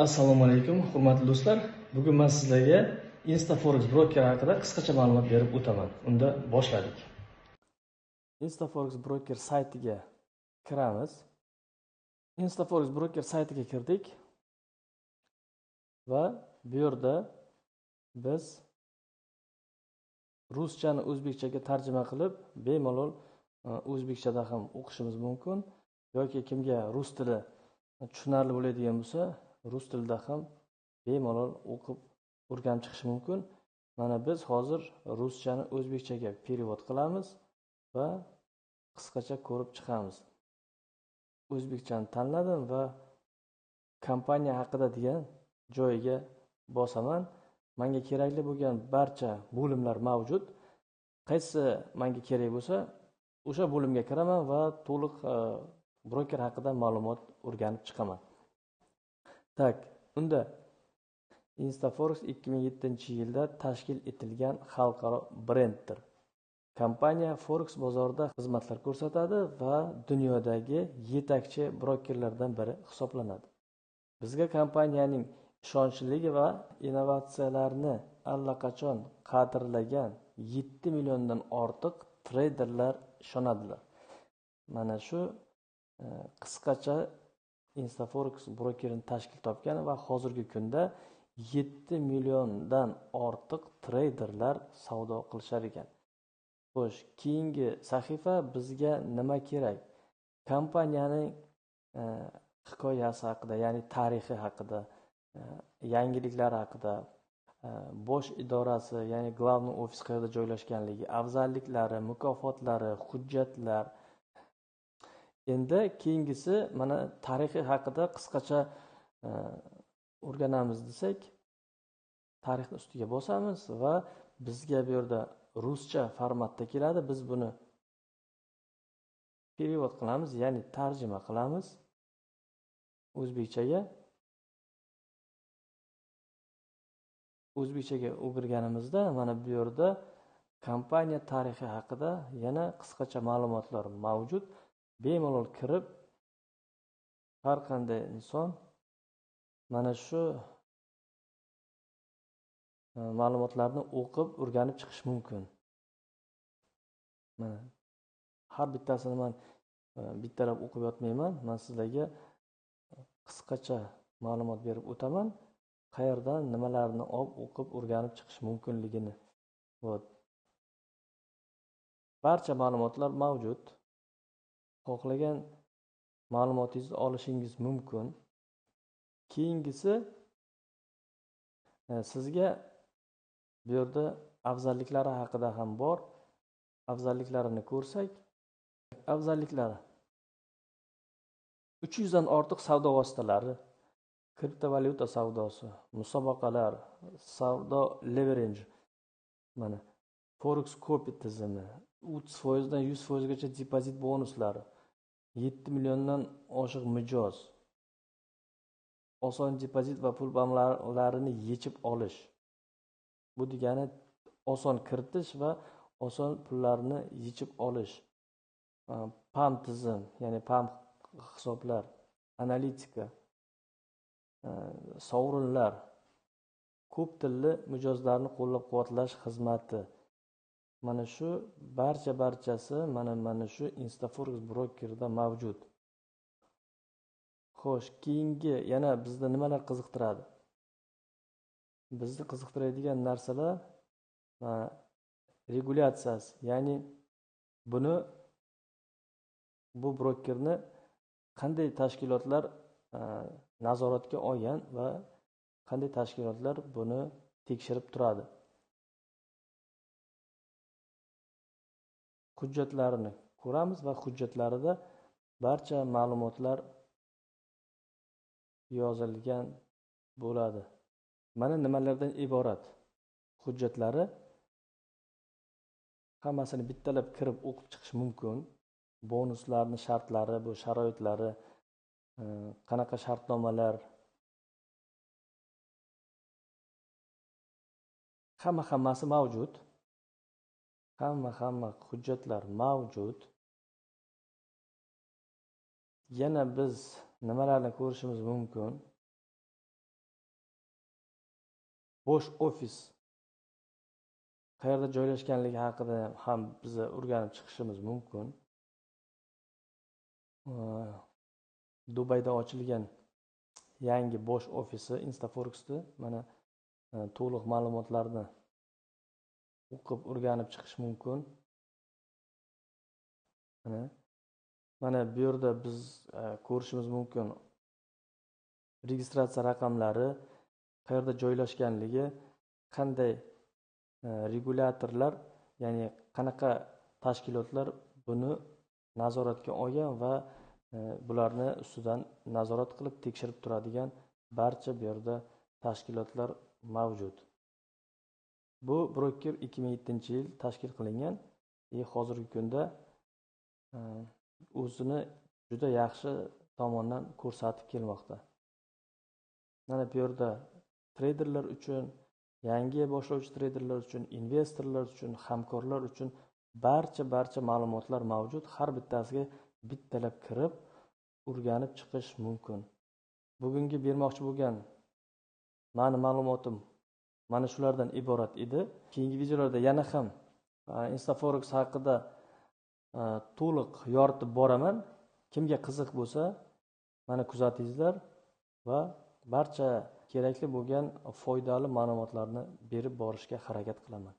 Assalomu alaykum, hurmatli do'stlar. Bugun men sizlarga InstaForex broker haqida qisqacha ma'lumot berib o'taman. Unda boshladik. InstaForex broker saytiga kiramiz. InstaForex broker saytiga kirdik va bu yerda biz ruschani o'zbekchaga tarjima qilib, bemalol o'zbekchada ham o'qishimiz mumkin yoki kimga rus tili tushunarli bo'ladigan bo'lsa, rus tilida ham bemalol o'qib o'rganib chiqish mumkin. Mana biz hozir ruschani o'zbekchaga перевод qilamiz va qisqacha ko'rib chiqamiz. O'zbekchani tanladim va kompaniya haqida degan joyiga bosaman. Menga kerakli bo'lgan barcha bo'limlar mavjud. Qaysi menga kerak bo'lsa, o'sha bo'limga kiraman va to'liq broker haqida ma'lumot o'rganib chiqaman. Tak, unda InstaForex 2007-yilda tashkil etilgan xalqaro brenddir. Kompaniya forex bozorida xizmatlar ko'rsatadi va dunyodagi yetakchi brokerlardan biri hisoblanadi. Bizga kompaniyaning ishonchliligi va innovatsiyalarni allaqachon qadrlagan 7 milliondan ortiq treyderlar ishonadilar. Mana shu qisqacha InstaForex brokerini tashkil topgan va hozirgi kunda 7 milliondan ortiq treyderlar savdo qilishar ekan. Xo'sh, keyingi sahifa bizga nima kerak? Kompaniyaning hikoyasi haqida, ya'ni tarixi haqida, yangiliklari haqida, bosh idorasi, ya'ni главный ofis qayerda joylashganligi, afzalliklari, mukofotlari, hujjatlar. Endi keyingisi mana tarixi haqida qisqacha o'rganamiz desak, tarixni ustiga bosamiz va bizga bu yerda ruscha formatda keladi. Biz buni перевод qilamiz, ya'ni tarjima qilamiz o'zbekchaga. O'zbekchaga o'girganimizda mana bu yerda kompaniya tarixi haqida yana qisqacha ma'lumotlar mavjud. Bemalol kirib, har qanday inson mana shu ma'lumotlarni o'qib, o'rganib chiqish mumkin. Mana har bittasini men bittalab o'qib yotmayman. Men sizlarga qisqacha ma'lumot berib o'taman. Qayerdan nimalarni olib o'qib, o'rganib chiqish mumkinligini. Barcha ma'lumotlar mavjud. Xohlagan ma'lumotingizni olishingiz mumkin. Keyingisi sizga bu yerda afzalliklari haqida ham bor. Afzalliklarini ko'rsak, afzalliklari 300 dan ortiq savdo vositalari, kriptovalyuta savdosi, musobaqalar, savdo leverage, mana forex copy tizimi, 30% dan 100% gacha depozit bonuslari, 7 milliondan oshiq mijoz, oson depozit va pul banklarini yechib olish. Bu degani oson kiritish va oson pullarni yechib olish. PAM tizim, ya'ni PAM hisoblar, analitika, sovrinlar, ko'p tilli mijozlarni qo'llab-quvvatlash xizmati. Mana shu barchasi mana shu InstaForex brokerida mavjud. Xo'sh, keyingi yana bizni nimalar qiziqtiradi? Bizni qiziqtiradigan narsalar regulyatsiyasi, ya'ni bu brokerni qanday tashkilotlar nazoratga olgan va qanday tashkilotlar buni tekshirib turadi. Hujjatlarini ko'ramiz va hujjatlarida barcha ma'lumotlar yozilgan bo'ladi. Mana nimalardan iborat hujjatlari. Hammasini bittalab kirib o'qib chiqish mumkin. Bonuslarni shartlari, bu sharoitlari, qanaqa shartnomalar, hammasi mavjud. Hamma hujjatlar mavjud. Yana biz nimalarni ko'rishimiz mumkin? bosh ofis qayerda joylashganligi haqida ham biz o'rganib chiqishimiz mumkin. Dubayda ochilgan yangi bosh ofisi Instaforex'da mana to'liq ma'lumotlarni o'qib o'rganib chiqish mumkin. Mana bu yerda biz ko'rishimiz mumkin registratsiya raqamlari, qayerda joylashganligi, qanday regulyatorlar, ya'ni qanaqa tashkilotlar buni nazoratga olgan va bularni ustidan nazorat qilib tekshirib turadigan barcha bu yerda tashkilotlar mavjud. Bu broker 2007-yil tashkil qilingan. Hozirgi kunda o'zini juda yaxshi tomondan ko'rsatib kelmoqda. Mana bu yerda treyderlar uchun, yangi boshlovchi treyderlar uchun, investorlar uchun, hamkorlar uchun barcha ma'lumotlar mavjud. Har bittasiga bittalab kirib o'rganib chiqish mumkin. Bugungi bermoqchi bo'lgan mani ma'lumotim mana shulardan iborat edi. Keyingi videolarda yana ham Instaforex haqida to'liq yoritib boraman. Kimga qiziq bo'lsa, mana kuzatingizlar va barcha kerakli bo'lgan foydali ma'lumotlarni berib borishga harakat qilaman.